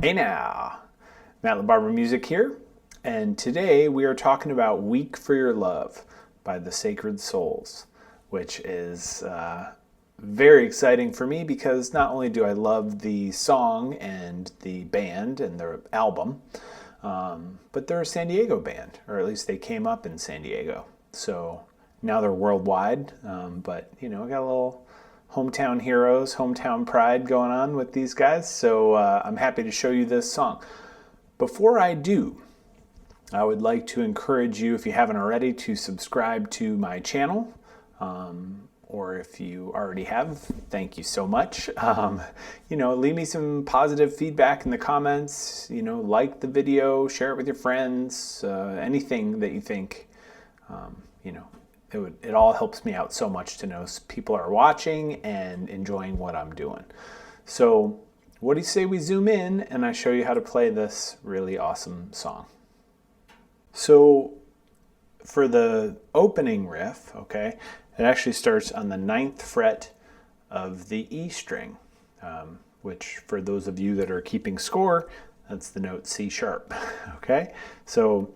Hey now, Matt LaBarber Music here, and today we are talking about Weak for Your Love by the Sacred Souls, which is very exciting for me because not only do I love the song and the band and their album, but they're a San Diego band, or at least they came up in San Diego. So now they're worldwide, but I got a little hometown heroes, hometown pride going on with these guys. So I'm happy to show you this song. Before I do, I would like to encourage you, if you haven't already, to subscribe to my channel. Or if you already have, thank you so much. Leave me some positive feedback in the comments. Like the video, share it with your friends, anything that you think, it all helps me out so much to know people are watching and enjoying what I'm doing. So what do you say we zoom in and I show you how to play this really awesome song? So for the opening riff, okay, it actually starts on the 9th fret of the E string, which for those of you that are keeping score, that's the note C sharp, okay? So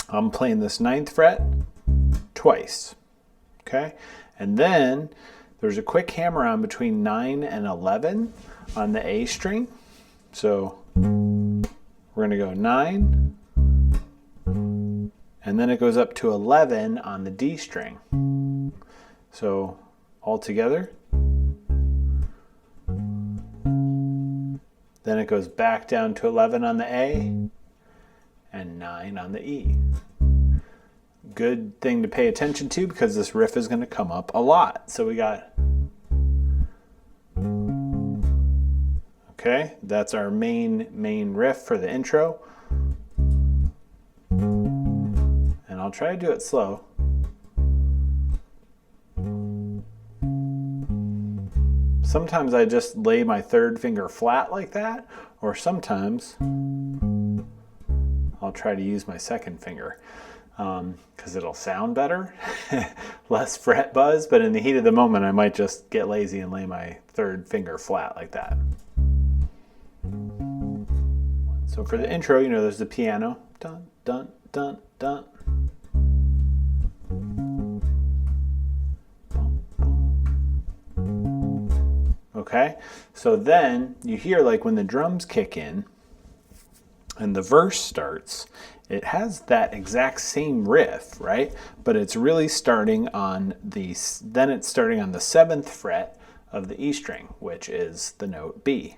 I'm playing this 9th fret twice, okay? And then there's a quick hammer on between 9 and 11 on the A string. So we're gonna go 9, and then it goes up to 11 on the D string. So all together. Then it goes back down to 11 on the A and 9 on the E. Good thing to pay attention to because this riff is going to come up a lot. So we got, okay, that's our main riff for the intro. And I'll try to do it slow. Sometimes I just lay my third finger flat like that, or sometimes I'll try to use my second finger. Because it'll sound better, less fret buzz, but in the heat of the moment I might just get lazy and lay my third finger flat like that. So for the intro, there's the piano. Dun, dun, dun, dun. Okay, so then you hear like when the drums kick in and the verse starts, it has that exact same riff, right? But it's really starting on the 7th fret of the E string, which is the note B.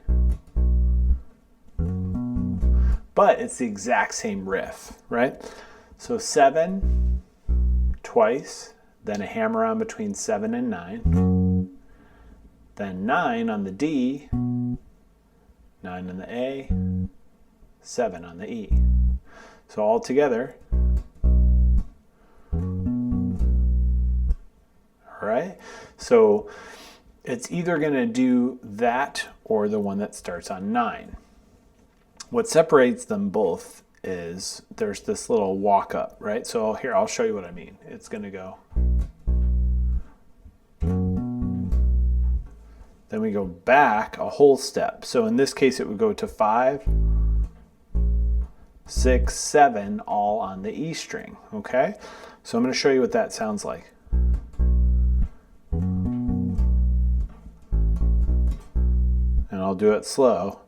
But it's the exact same riff, right? So 7 twice, then a hammer on between 7 and 9, then 9 on the D, 9 on the A, 7 on the E. So all together. All right. So it's either going to do that or the one that starts on 9. What separates them both is there's this little walk up, right? So here, I'll show you what I mean. It's going to go. Then we go back a whole step. So in this case, it would go to 5, 6, 7, all on the E string, okay? So I'm going to show you what that sounds like. And I'll do it slow.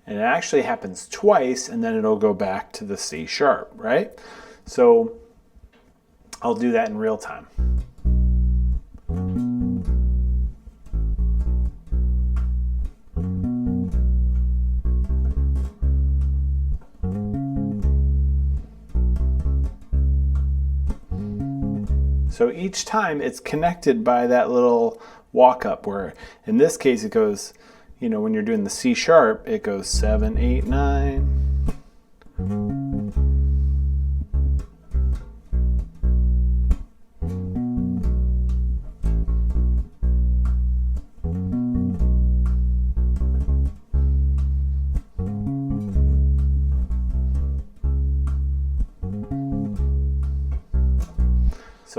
And it actually happens twice, and then it'll go back to the C sharp, right? So I'll do that in real time. So each time it's connected by that little walk up where in this case it goes, when you're doing the C sharp, it goes 7, 8, 9.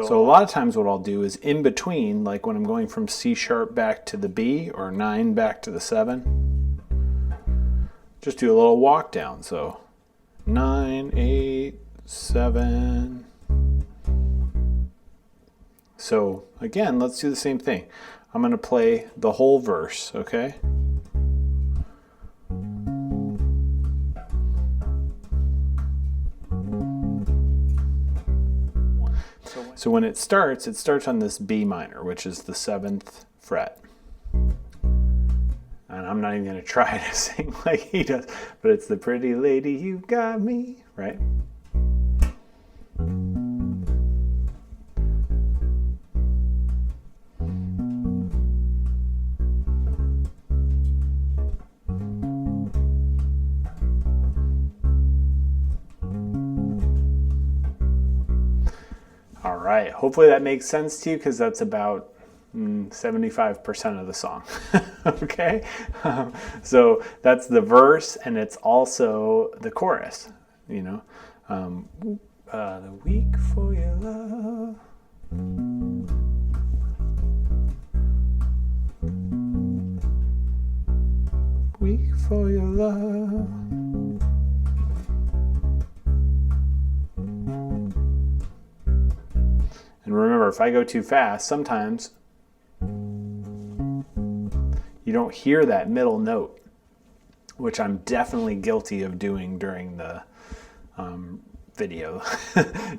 So a lot of times what I'll do is in between, like when I'm going from C sharp back to the B or 9 back to the 7, just do a little walk down. So 9, 8, 7. So again, let's do the same thing. I'm going to play the whole verse, okay? So when it starts on this B minor, which is the 7th fret. And I'm not even going to try to sing like he does, but it's the pretty lady you got me, right? All right, hopefully that makes sense to you because that's about 75% of the song. Okay, so that's the verse and it's also the chorus, you know. The weak for your love. Weak for your love. And remember, if I go too fast, sometimes you don't hear that middle note, which I'm definitely guilty of doing during the video,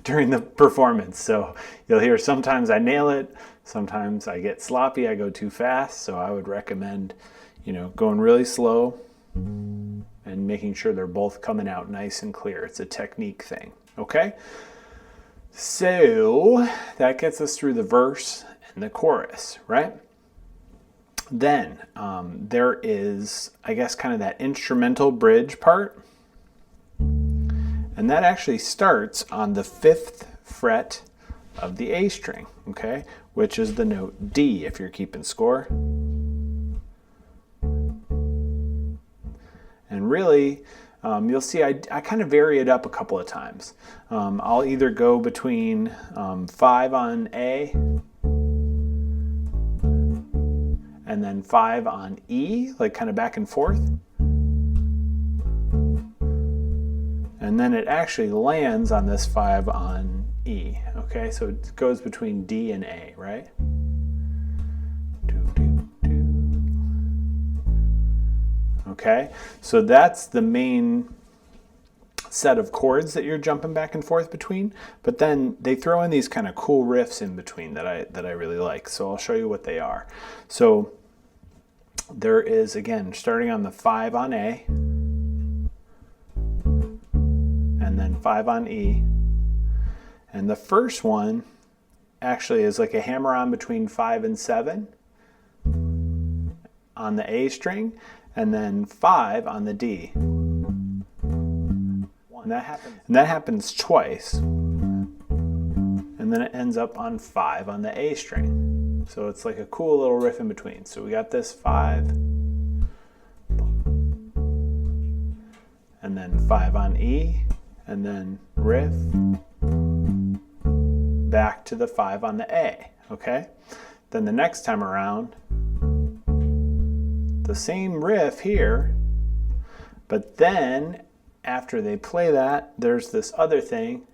during the performance. So you'll hear sometimes I nail it, sometimes I get sloppy, I go too fast. So I would recommend, you know, going really slow and making sure they're both coming out nice and clear. It's a technique thing, okay? So that gets us through the verse and the chorus, right? Then there is, I guess, kind of that instrumental bridge part. And that actually starts on the 5th fret of the A string, okay? Which is the note D if you're keeping score. And really, you'll see I kind of vary it up a couple of times. I'll either go between 5 on A and then 5 on E, like kind of back and forth. And then it actually lands on this 5 on E, okay? So it goes between D and A, right? Okay, so that's the main set of chords that you're jumping back and forth between, but then they throw in these kind of cool riffs in between that I really like. So I'll show you what they are. So there is, again, starting on the 5 on A, and then 5 on E. And the first one actually is like a hammer-on between 5 and 7 on the A string, and then 5 on the D. And that happens twice. And then it ends up on 5 on the A string. So it's like a cool little riff in between. So we got this 5, and then 5 on E, and then riff, back to the 5 on the A, okay? Then the next time around, the same riff here, but then after they play that, there's this other thing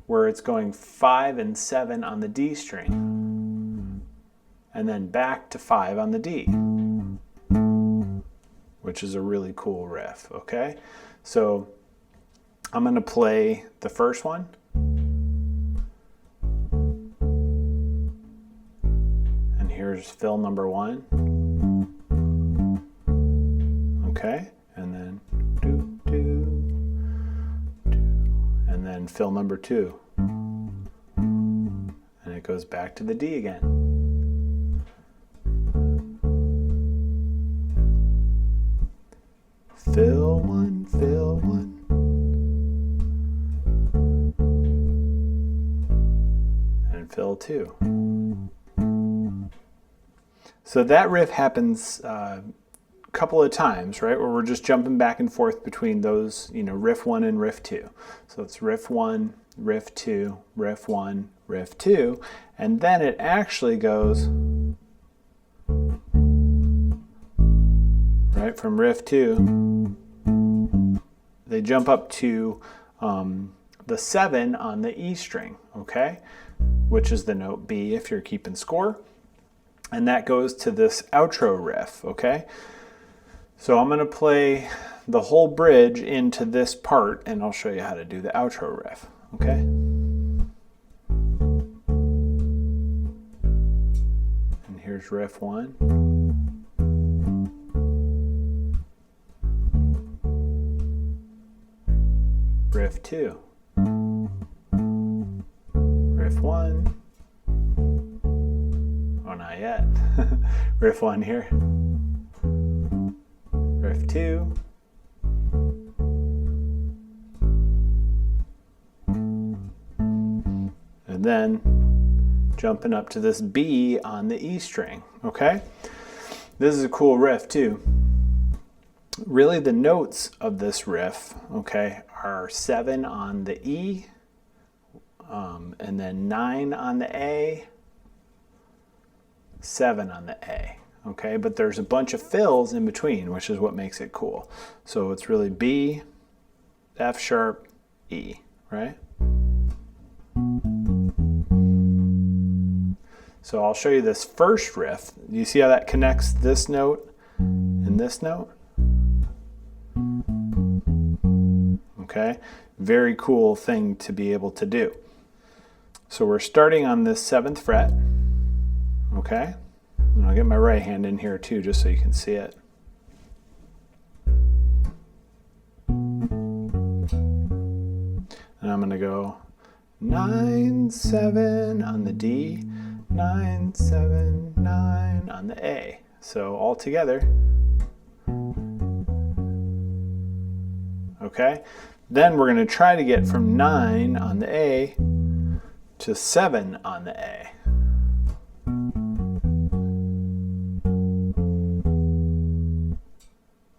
where it's going 5 and 7 on the D string, and then back to 5 on the D, which is a really cool riff, okay? So I'm going to play the first one. And here's fill number 1. Okay, and then do, do, do, and then fill number 2. And it goes back to the D again. Fill 1, fill 1. And fill 2. So that riff happens couple of times, right, where we're just jumping back and forth between those, you know, riff 1 and riff 2. So it's riff 1, riff 2, riff 1, riff 2, and then it actually goes right from riff 2. They jump up to the 7 on the E string, okay, which is the note B if you're keeping score, and that goes to this outro riff, okay. So I'm going to play the whole bridge into this part, and I'll show you how to do the outro riff, okay. And here's riff 1. Riff 2. Riff 1. Oh, not yet. Riff 1 here. Riff 2. And then jumping up to this B on the E string, okay? This is a cool riff too. Really the notes of this riff, okay, are 7 on the E, and then 9 on the A, 7 on the A, okay? But there's a bunch of fills in between, which is what makes it cool. So it's really B, F sharp, E, right? So I'll show you this first riff. You see how that connects this note and this note? Okay, very cool thing to be able to do. So we're starting on this 7th fret, okay? And I'll get my right hand in here too, just so you can see it. And I'm gonna go 9, 7 on the D, 9, 7, 9 on the A. So all together. Okay, then we're going to try to get from 9 on the A to 7 on the A.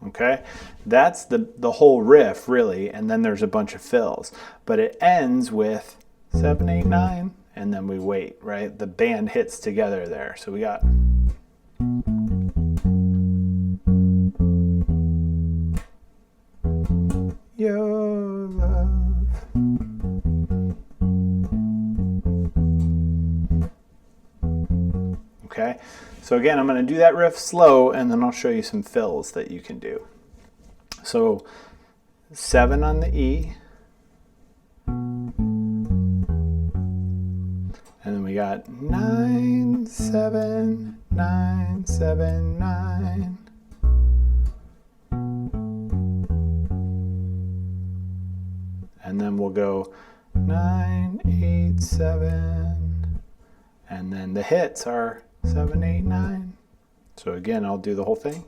Okay, that's the whole riff really, and then there's a bunch of fills, but it ends with 7, 8, 9, and then we wait, right? The band hits together there. So we got your love. Okay, so again, I'm going to do that riff slow, and then I'll show you some fills that you can do. So 7 on the E, and then we got 9, 7, 9, 7, 9. And then we'll go 9, 8, 7, and then the hits are 7, 8, 9. So again, I'll do the whole thing.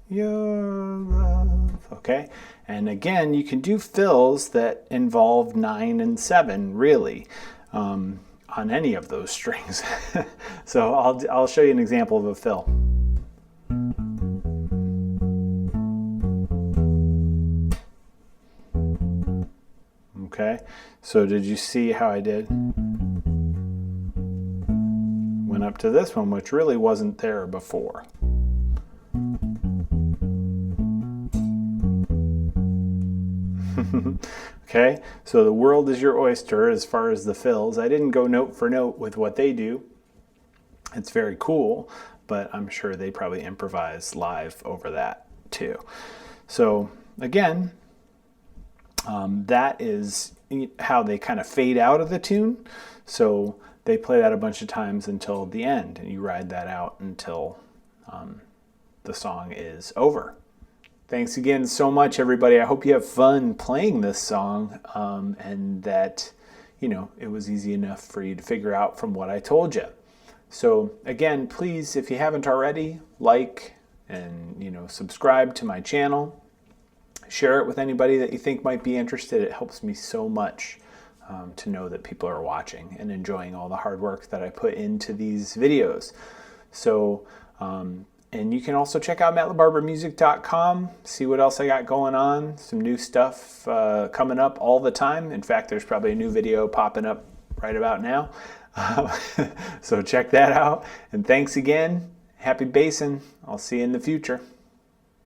Your love. Okay, and again, you can do fills that involve 9 and 7, really, on any of those strings. So I'll show you an example of a fill. Okay, so did you see how I did? Went up to this one, which really wasn't there before. Okay, so the world is your oyster as far as the fills. I didn't go note for note with what they do. It's very cool, but I'm sure they probably improvise live over that too. So again, that is how they kind of fade out of the tune. So they play that a bunch of times until the end, and you ride that out until the song is over. Thanks again so much, everybody. I hope you have fun playing this song, and that, you know, it was easy enough for you to figure out from what I told you. So again, please, if you haven't already, like and, you know, subscribe to my channel. Share it with anybody that you think might be interested. It helps me so much to know that people are watching and enjoying all the hard work that I put into these videos. So And you can also check out MattLaBarberMusic.com, see what else I got going on. Some new stuff coming up all the time. In fact, there's probably a new video popping up right about now. So check that out. And thanks again. Happy bassing. I'll see you in the future.